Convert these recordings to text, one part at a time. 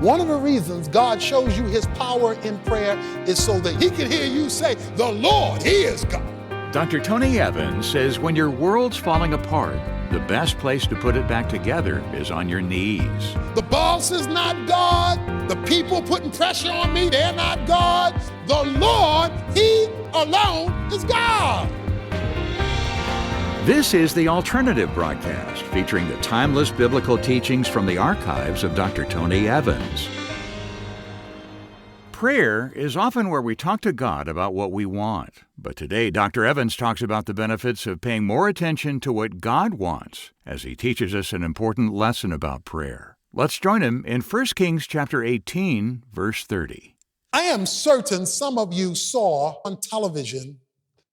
One of the reasons God shows you his power in prayer is so that he can hear you say, the Lord, he is God. Dr. Tony Evans says when your world's falling apart, the best place to put it back together is on your knees. The boss is not God. The people putting pressure on me, they're not God. The Lord, he alone is God. This is The Alternative Broadcast, featuring the timeless biblical teachings from the archives of Dr. Tony Evans. Prayer is often where we talk to God about what we want. But today, Dr. Evans talks about the benefits of paying more attention to what God wants as he teaches us an important lesson about prayer. Let's join him in 1 Kings chapter 18, verse 30. I am certain some of you saw on television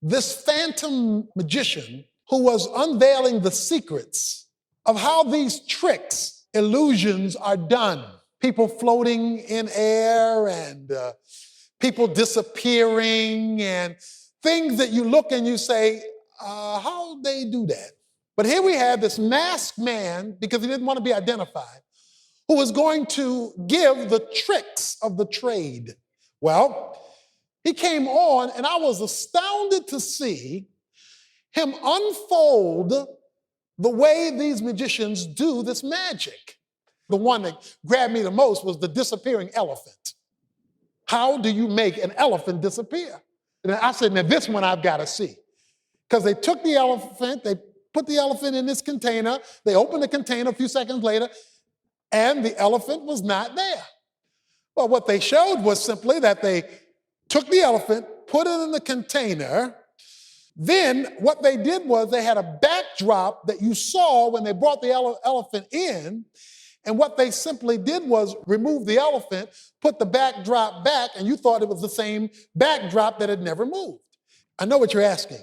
this phantom magician who was unveiling the secrets of how these tricks, illusions are done. People floating in air and people disappearing and things that you look and you say, how they do that? But here we have this masked man, because he didn't want to be identified, who was going to give the tricks of the trade. Well, he came on and I was astounded to see him unfold the way these magicians do this magic. The one that grabbed me the most was the disappearing elephant. How do you make an elephant disappear? And I said, now this one I've got to see. Because they took the elephant, they put the elephant in this container, they opened the container a few seconds later, and the elephant was not there. Well, what they showed was simply that they took the elephant, put it in the container. Then what they did was they had a backdrop that you saw when they brought the elephant in. And what they simply did was remove the elephant, put the backdrop back, and you thought it was the same backdrop that had never moved. I know what you're asking.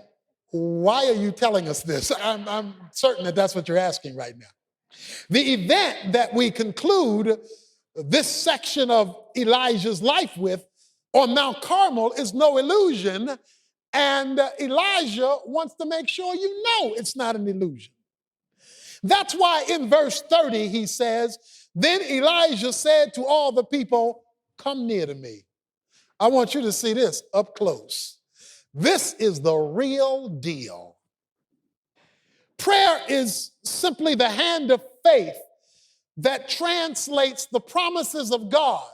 Why are you telling us this? I'm certain that that's what you're asking right now. The event that we conclude this section of Elijah's life with on Mount Carmel is no illusion. And Elijah wants to make sure you know it's not an illusion. That's why in verse 30 he says, then Elijah said to all the people, come near to me. I want you to see this up close. This is the real deal. Prayer is simply the hand of faith that translates the promises of God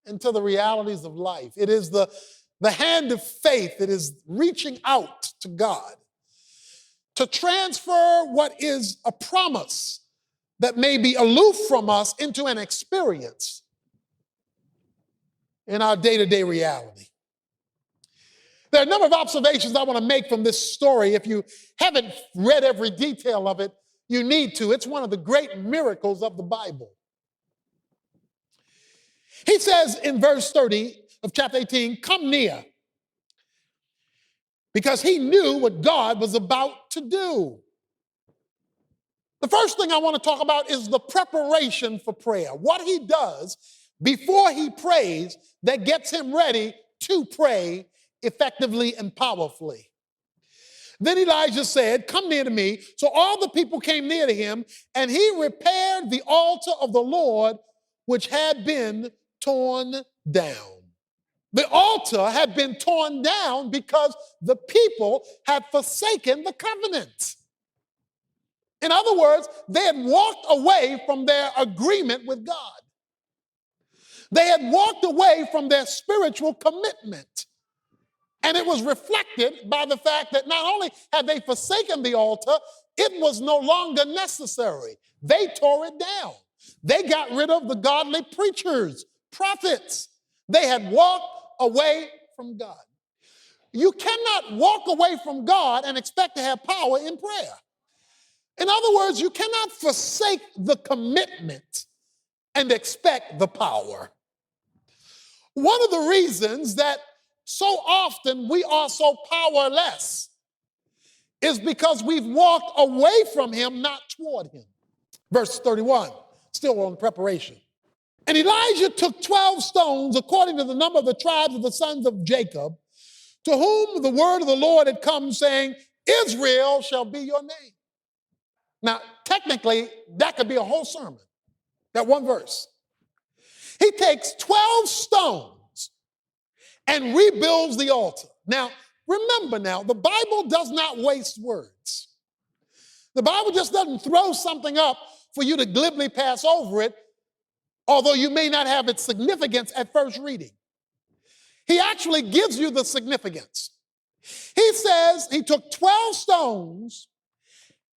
into the realities of life. It is the hand of faith. It is reaching out to God to transfer what is a promise that may be aloof from us into an experience in our day-to-day reality. There are a number of observations I want to make from this story. If you haven't read every detail of it, you need to. It's one of the great miracles of the Bible. He says in verse 30 of chapter 18, come near. Because he knew what God was about to do. The first thing I want to talk about is the preparation for prayer. What he does before he prays that gets him ready to pray effectively and powerfully. Then Elijah said, come near to me. So all the people came near to him, and he repaired the altar of the Lord, which had been torn down. The altar had been torn down because the people had forsaken the covenant. In other words, they had walked away from their agreement with God. They had walked away from their spiritual commitment. And it was reflected by the fact that not only had they forsaken the altar, it was no longer necessary. They tore it down. They got rid of the godly preachers, prophets. They had walked away from God. You cannot walk away from God and expect to have power in prayer. In other words, you cannot forsake the commitment and expect the power. One of the reasons that so often we are so powerless is because we've walked away from him, not toward him. Verse 31, still on preparation. And Elijah took 12 stones according to the number of the tribes of the sons of Jacob, to whom the word of the Lord had come, saying, Israel shall be your name. Now, technically, that could be a whole sermon, that one verse. He takes 12 stones and rebuilds the altar. Now, remember now, the Bible does not waste words. The Bible just doesn't throw something up for you to glibly pass over it, although you may not have its significance at first reading. He actually gives you the significance. He says he took 12 stones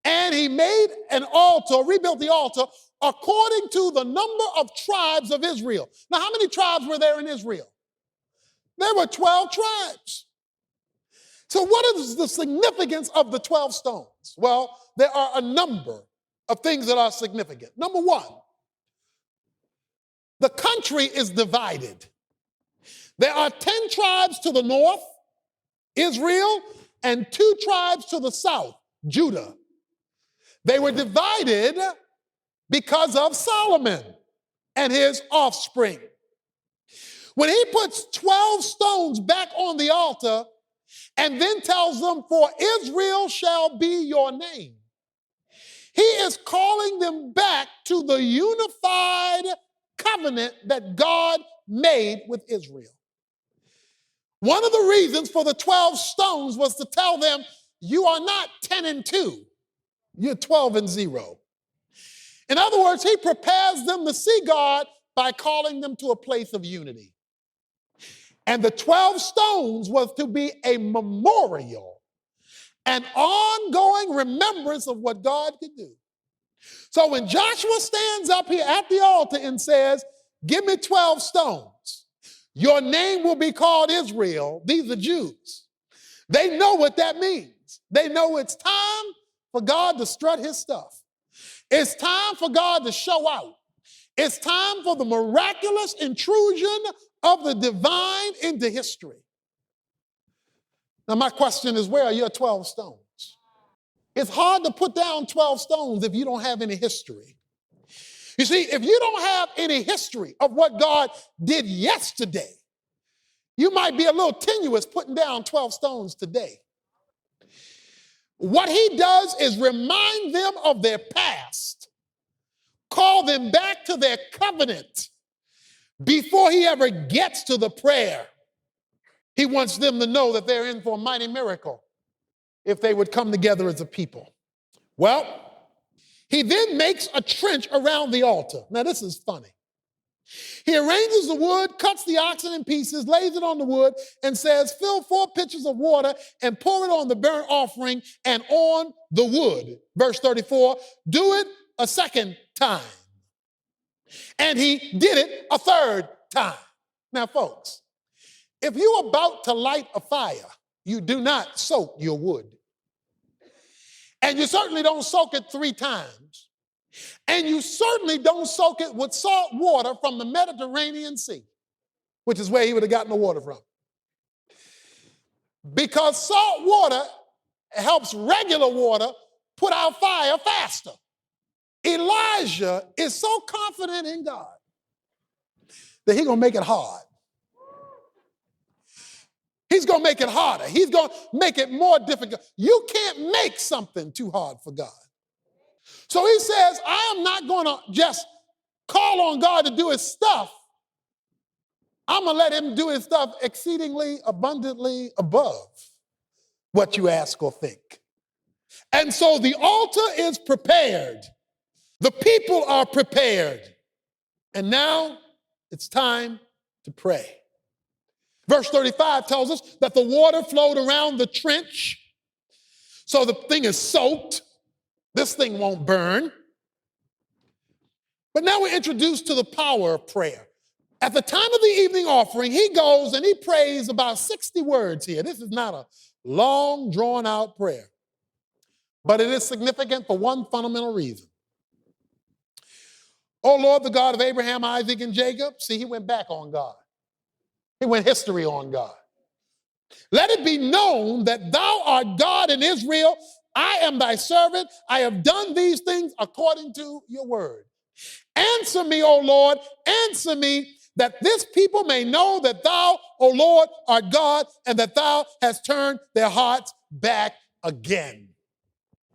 and he made an altar, rebuilt the altar, according to the number of tribes of Israel. Now, how many tribes were there in Israel? There were 12 tribes. So what is the significance of the 12 stones? Well, there are a number of things that are significant. Number one, the country is divided. There are 10 tribes to the north, Israel, and 2 tribes to the south, Judah. They were divided because of Solomon and his offspring. When he puts 12 stones back on the altar and then tells them, "For Israel shall be your name," he is calling them back to the unified covenant that God made with Israel. One of the reasons for the 12 stones was to tell them, you are not 10 and 2, you're 12 and 0. In other words, he prepares them to see God by calling them to a place of unity. And the 12 stones was to be a memorial, an ongoing remembrance of what God could do. So when Joshua stands up here at the altar and says, "Give me 12 stones, your name will be called Israel," these are Jews. They know what that means. They know it's time for God to strut his stuff. It's time for God to show out. It's time for the miraculous intrusion of the divine into history. Now, my question is, where are your 12 stones? It's hard to put down 12 stones if you don't have any history. You see, if you don't have any history of what God did yesterday, you might be a little tenuous putting down 12 stones today. What he does is remind them of their past, call them back to their covenant before he ever gets to the prayer. He wants them to know that they're in for a mighty miracle if they would come together as a people. Well, he then makes a trench around the altar. Now, this is funny. He arranges the wood, cuts the oxen in pieces, lays it on the wood, and says, "Fill 4 pitchers of water and pour it on the burnt offering and on the wood." Verse 34, do it a second time. And he did it a third time. Now, folks, if you're about to light a fire, you do not soak your wood. And you certainly don't soak it 3 times. And you certainly don't soak it with salt water from the Mediterranean Sea, which is where he would have gotten the water from. Because salt water helps regular water put out fire faster. Elijah is so confident in God that he's going to make it hard. He's going to make it harder. He's going to make it more difficult. You can't make something too hard for God. So he says, I am not going to just call on God to do his stuff. I'm going to let him do his stuff exceedingly abundantly above what you ask or think. And so the altar is prepared. The people are prepared. And now it's time to pray. Verse 35 tells us that the water flowed around the trench. So the thing is soaked. This thing won't burn. But now we're introduced to the power of prayer. At the time of the evening offering, he goes and he prays about 60 words here. This is not a long, drawn-out prayer. But it is significant for one fundamental reason. Oh, Lord, the God of Abraham, Isaac, and Jacob. See, he went back on God. He went history on God. Let it be known that thou art God in Israel. I am thy servant. I have done these things according to your word. Answer me, O Lord, answer me, that this people may know that thou, O Lord, art God, and that thou hast turned their hearts back again.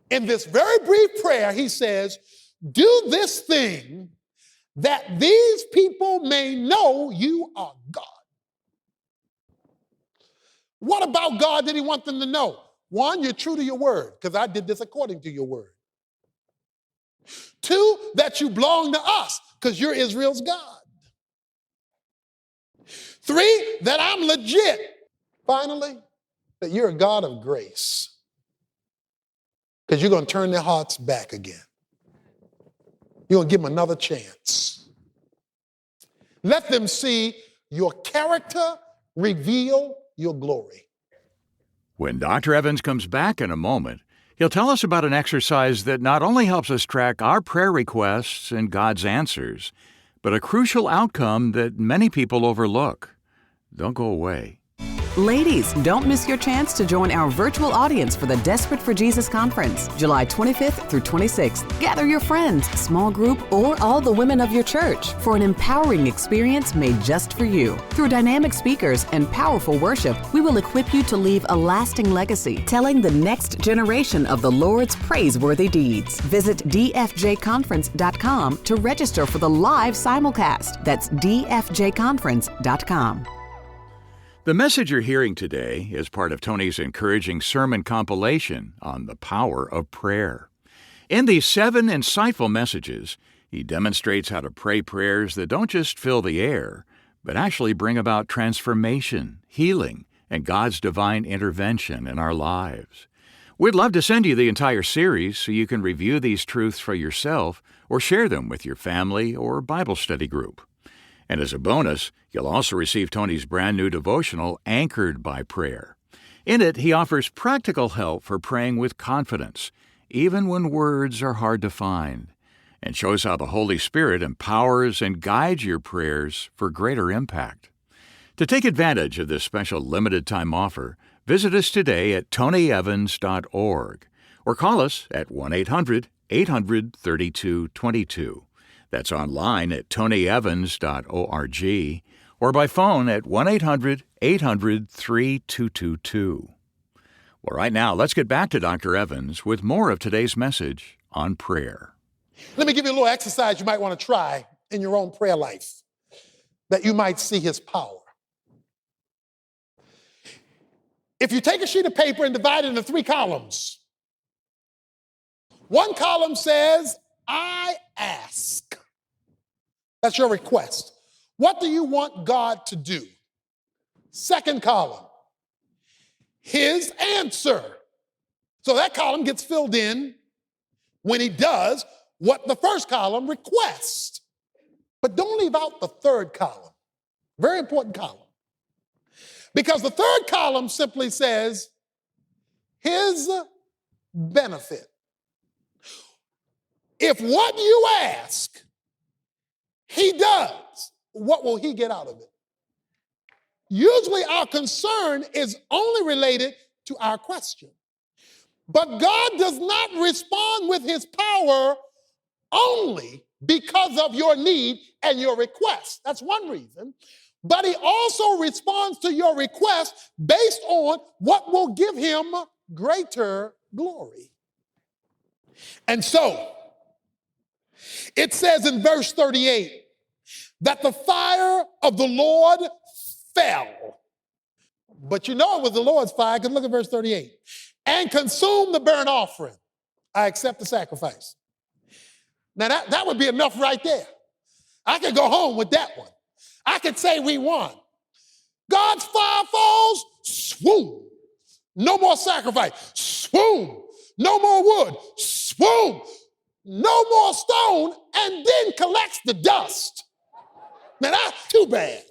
In this very brief prayer, he says, do this thing that these people may know you are God. What about God did he want them to know? One, you're true to your word, because I did this according to your word. Two, that you belong to us, because you're Israel's God. Three, that I'm legit. Finally, that you're a God of grace, because you're going to turn their hearts back again. You're going to give them another chance. Let them see your character reveal your glory. When Dr. Evans comes back in a moment, he'll tell us about an exercise that not only helps us track our prayer requests and God's answers, but a crucial outcome that many people overlook. Don't go away. Ladies, don't miss your chance to join our virtual audience for the Desperate for Jesus Conference, July 25th through 26th. Gather your friends, small group, or all the women of your church for an empowering experience made just for you. Through dynamic speakers and powerful worship, we will equip you to leave a lasting legacy, telling the next generation of the Lord's praiseworthy deeds. Visit dfjconference.com to register for the live simulcast. That's dfjconference.com. The message you're hearing today is part of Tony's encouraging sermon compilation on the power of prayer. In these 7 insightful messages, he demonstrates how to pray prayers that don't just fill the air, but actually bring about transformation, healing, and God's divine intervention in our lives. We'd love to send you the entire series so you can review these truths for yourself or share them with your family or Bible study group. And as a bonus, you'll also receive Tony's brand new devotional, Anchored by Prayer. In it, he offers practical help for praying with confidence, even when words are hard to find, and shows how the Holy Spirit empowers and guides your prayers for greater impact. To take advantage of this special limited-time offer, visit us today at tonyevans.org or call us at 1-800-800-3222. That's online at tonyevans.org or by phone at 1-800-800-3222. Well, right now, let's get back to Dr. Evans with more of today's message on prayer. Let me give you a little exercise you might want to try in your own prayer life that you might see his power. If you take a sheet of paper and divide it into 3 columns, one column says, I ask. That's your request. What do you want God to do? Second column, his answer. So that column gets filled in when he does what the first column requests. But don't leave out the third column. Very important column. Because the third column simply says his benefit. If what you ask, he does, what will he get out of it? Usually our concern is only related to our question. But God does not respond with his power only because of your need and your request. That's one reason. But he also responds to your request based on what will give him greater glory. And so, it says in verse 38 that the fire of the Lord fell. But you know it was the Lord's fire, because look at verse 38. And consumed the burnt offering. I accept the sacrifice. Now that would be enough right there. I could go home with that one. I could say we won. God's fire falls, swoon. No more sacrifice, swoon. No more wood, swoon. No more stone, and then collects the dust. Now that's too bad.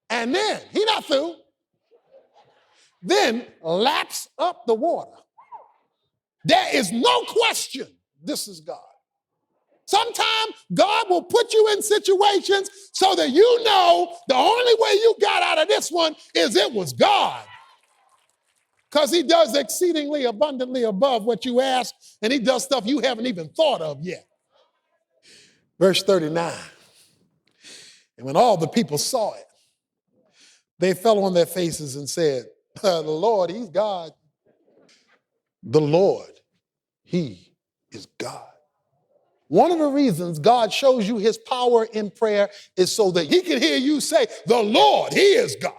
And then, he not through. Then laps up the water. There is no question this is God. Sometimes God will put you in situations so that you know the only way you got out of this one is it was God. Because he does exceedingly abundantly above what you ask, and he does stuff you haven't even thought of yet. Verse 39. And when all the people saw it, they fell on their faces and said, the Lord, he's God. The Lord, he is God. One of the reasons God shows you his power in prayer is so that he can hear you say, the Lord, he is God.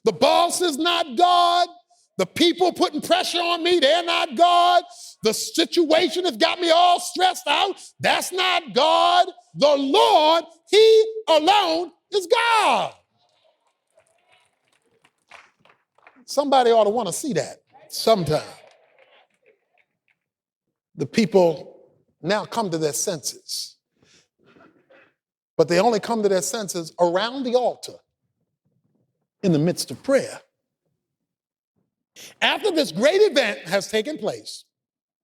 The boss is not God. The people putting pressure on me, they're not God. The situation has got me all stressed out. That's not God. The Lord, he alone is God. Somebody ought to want to see that sometime. The people now come to their senses. But they only come to their senses around the altar in the midst of prayer. After this great event has taken place,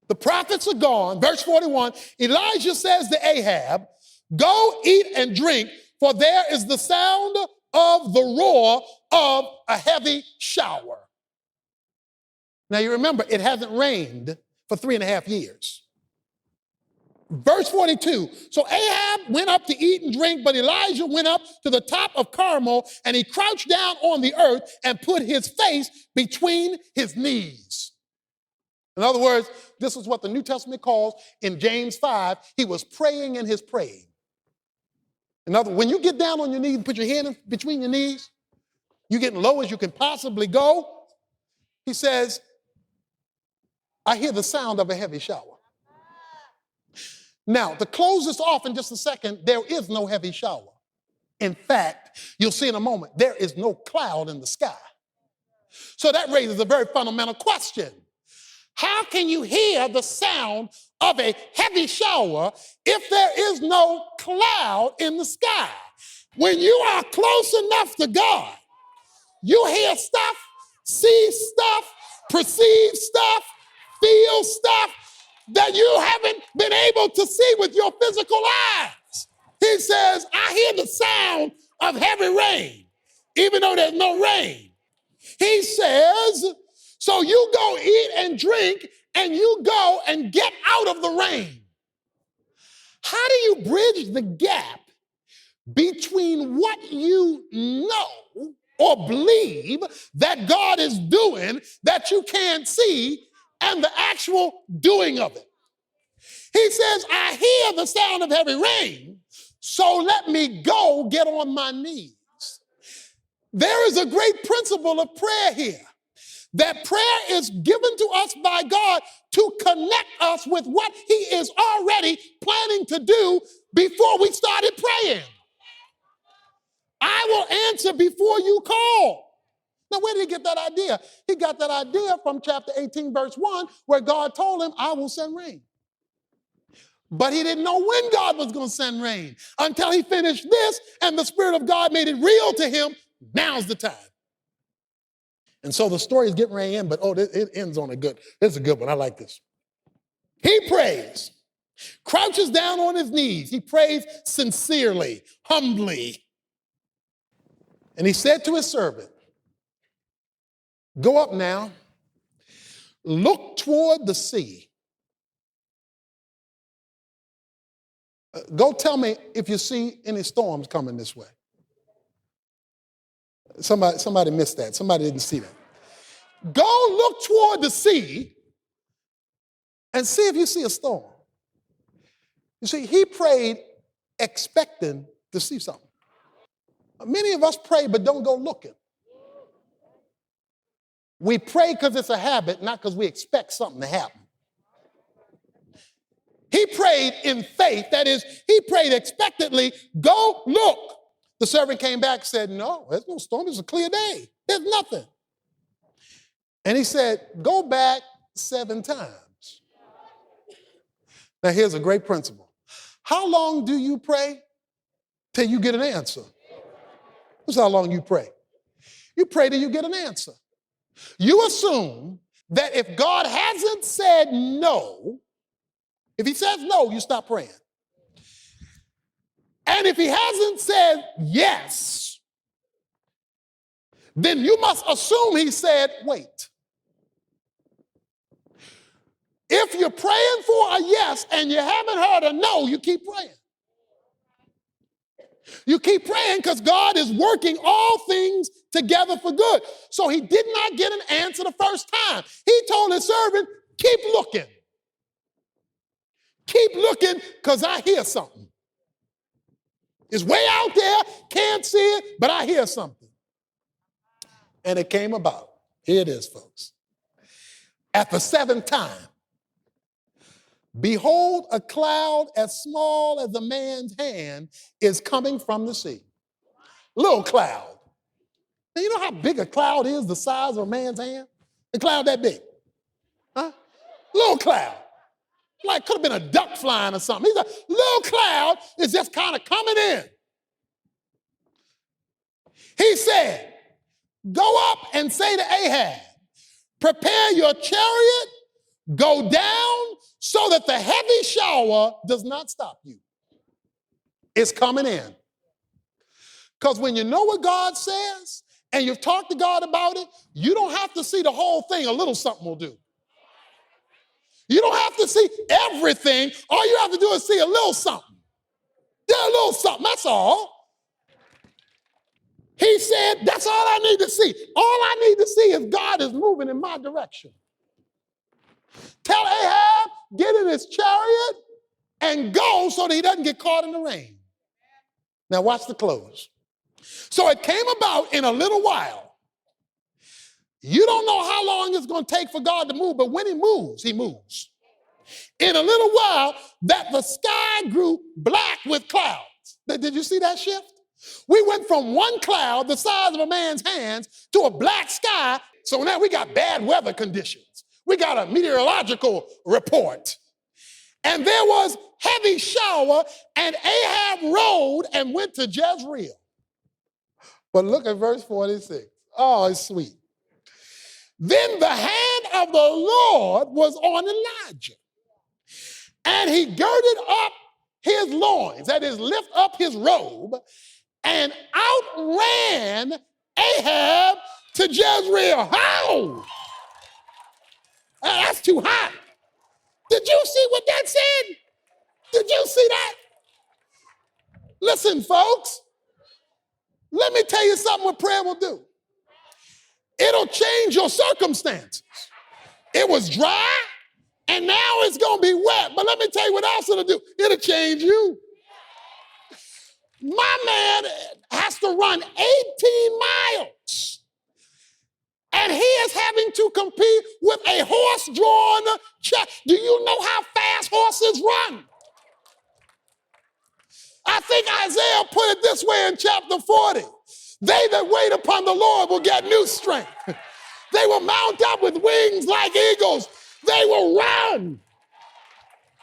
the prophets are gone. Verse 41, Elijah says to Ahab, go eat and drink, for there is the sound of the roar of a heavy shower. Now you remember, it hasn't rained for 3.5 years. Verse 42, so Ahab went up to eat and drink, but Elijah went up to the top of Carmel, and he crouched down on the earth and put his face between his knees. In other words, this is what the New Testament calls in James 5, he was praying in his praying. In other words, when you get down on your knees and put your hand in between your knees, you're getting low as you can possibly go. He says, I hear the sound of a heavy shower. Now, to close this off in just a second, there is no heavy shower. In fact, you'll see in a moment, there is no cloud in the sky. So that raises a very fundamental question. How can you hear the sound of a heavy shower if there is no cloud in the sky? When you are close enough to God, you hear stuff, see stuff, perceive stuff, feel stuff that you haven't been able to see with your physical eyes. He says, I hear the sound of heavy rain, even though there's no rain. He says, so you go eat and drink and you go and get out of the rain. How do you bridge the gap between what you know or believe that God is doing that you can't see and the actual doing of it? He says, I hear the sound of heavy rain, so let me go get on my knees. There is a great principle of prayer here, that prayer is given to us by God to connect us with what he is already planning to do before we started praying. I will answer before you call. Now, where did he get that idea? He got that idea from chapter 18, verse 1, where God told him, I will send rain. But he didn't know when God was going to send rain until he finished this, and the Spirit of God made it real to him. Now's the time. And so the story is getting ready to end, but it ends on this is a good one. I like this. He prays, crouches down on his knees. He prays sincerely, humbly. And he said to his servant, go up now, look toward the sea. Go tell me if you see any storms coming this way. Somebody missed that. Somebody didn't see that. Go look toward the sea and see if you see a storm. You see, he prayed expecting to see something. Many of us pray but don't go looking. We pray because it's a habit, not because we expect something to happen. He prayed in faith, that is, he prayed expectantly, go look. The servant came back and said, no, there's no storm, it's a clear day, there's nothing. And he said, go back 7 times. Now here's a great principle. How long do you pray till you get an answer? This is how long you pray. You pray till you get an answer. You assume that if God hasn't said no, if he says no, you stop praying. And if he hasn't said yes, then you must assume he said wait. If you're praying for a yes and you haven't heard a no, you keep praying. You keep praying because God is working all things together for good. So he did not get an answer the first time. He told his servant, keep looking. Keep looking, because I hear something. It's way out there, can't see it, but I hear something. And it came about. Here it is, folks. At the seventh time, behold, a cloud as small as a man's hand is coming from the sea. Little cloud. Now, you know how big a cloud is, the size of a man's hand? A cloud that big. Huh? Little cloud. Like could have been a duck flying or something. He's a little cloud is just kind of coming in. He said, go up and say to Ahab, prepare your chariot, go down so that the heavy shower does not stop you. It's coming in. Because when you know what God says and you've talked to God about it, you don't have to see the whole thing. A little something will do. You don't have to see everything. All you have to do is see a little something. Yeah, a little something, that's all. He said, that's all I need to see. All I need to see is God is moving in my direction. Tell Ahab, get in his chariot and go so that he doesn't get caught in the rain. Now watch the close. So it came about in a little while. You don't know how long it's going to take for God to move, but when he moves, he moves. In a little while, that the sky grew black with clouds. Did you see that shift? We went from one cloud the size of a man's hands to a black sky. So now we got bad weather conditions. We got a meteorological report. And there was heavy shower, and Ahab rode and went to Jezreel. But look at verse 46. Oh, it's sweet. Then the hand of the Lord was on Elijah, and he girded up his loins, that is, lift up his robe, and outran Ahab to Jezreel. How? That's too hot. Did you see what that said? Did you see that? Listen, folks, let me tell you something what prayer will do. It'll change your circumstances. It was dry, and now it's going to be wet. But let me tell you what else it'll do. It'll change you. My man has to run 18 miles, and he is having to compete with a horse-drawn chariot. Do you know how fast horses run? I think Isaiah put it this way in chapter 40. They that wait upon the Lord will get new strength. They will mount up with wings like eagles. They will run.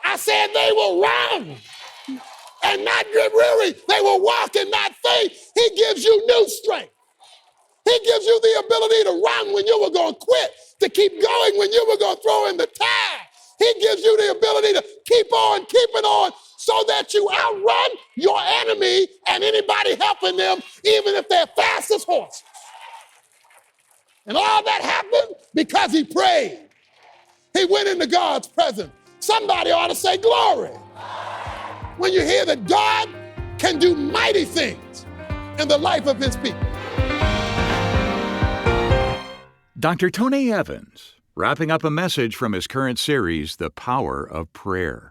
I said they will run and not get weary. They will walk and not faint. He gives you new strength. He gives you the ability to run when you were going to quit, to keep going when you were going to throw in the towel. He gives you the ability to keep on keeping on so that you outrun your enemy and anybody helping them, even if they're fast as horses. And all that happened because he prayed. He went into God's presence. Somebody ought to say glory. When you hear that God can do mighty things in the life of his people. Dr. Tony Evans, wrapping up a message from his current series, The Power of Prayer.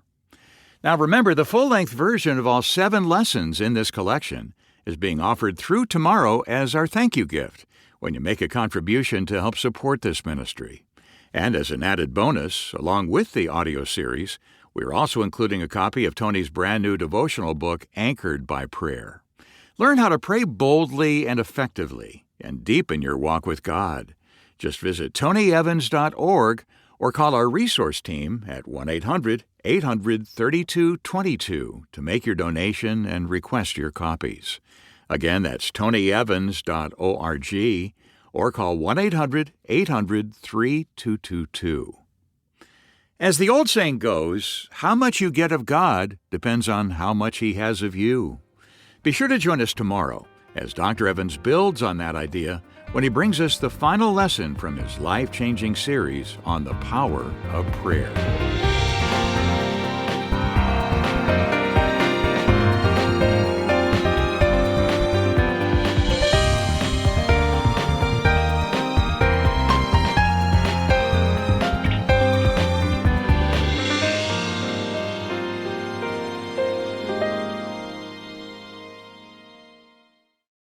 Now remember, the full-length version of all 7 lessons in this collection is being offered through tomorrow as our thank you gift when you make a contribution to help support this ministry. And as an added bonus, along with the audio series, we're also including a copy of Tony's brand new devotional book, Anchored by Prayer. Learn how to pray boldly and effectively and deepen your walk with God. Just visit tonyevans.org or call our resource team at 1-800-800-3222 to make your donation and request your copies. Again, that's tonyevans.org or call 1-800-800-3222. As the old saying goes, how much you get of God depends on how much He has of you. Be sure to join us tomorrow as Dr. Evans builds on that idea when he brings us the final lesson from his life-changing series on the power of prayer.